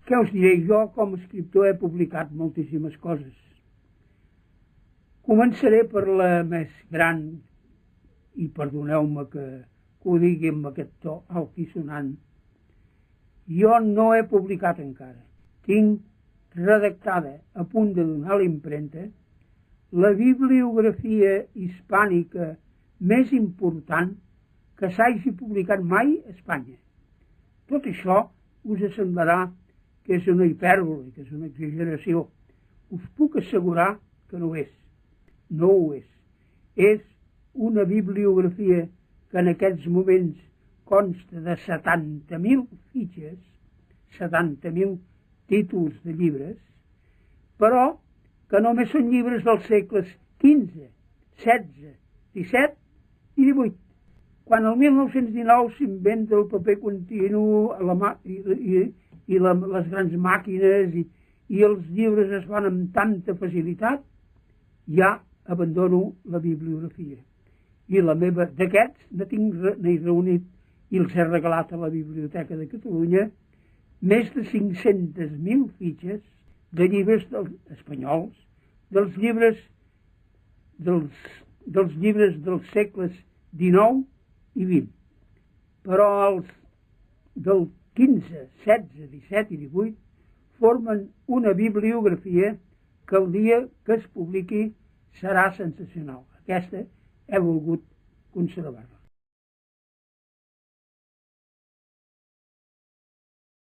Què us diré? Jo, com a escriptor, he publicat moltíssimes coses. Començaré per la més gran, i perdoneu-me que ho digui amb aquest to altisonant. Jo no he publicat encara. Tinc redactada, a punt de donar a l'impremta, la bibliografia hispànica més important que s'hagi publicat mai a Espanya. Tot això us semblarà que és una hipèrbole, que és una exageració. Us puc assegurar que no ho és. No ho és. És una bibliografia que en aquests moments consta de 70.000 fitxes, 70.000 títols de llibres, però que només són llibres dels segles XV, XVI, XVII i XVIII. Quan el 1919 s'inventa el paper continu i les grans màquines i els llibres es van amb tanta facilitat, ja abandono la bibliografia. I la meva, d'aquests, n'he reunit i els he regalat a la Biblioteca de Catalunya més de 500.000 fitxes de llibres espanyols, dels llibres dels segles XIX i XX. Però els del XV, XVI, XVII i XVIII formen una bibliografia que el dia que es publiqui serà sensacional. Aquesta he volgut conservar-la.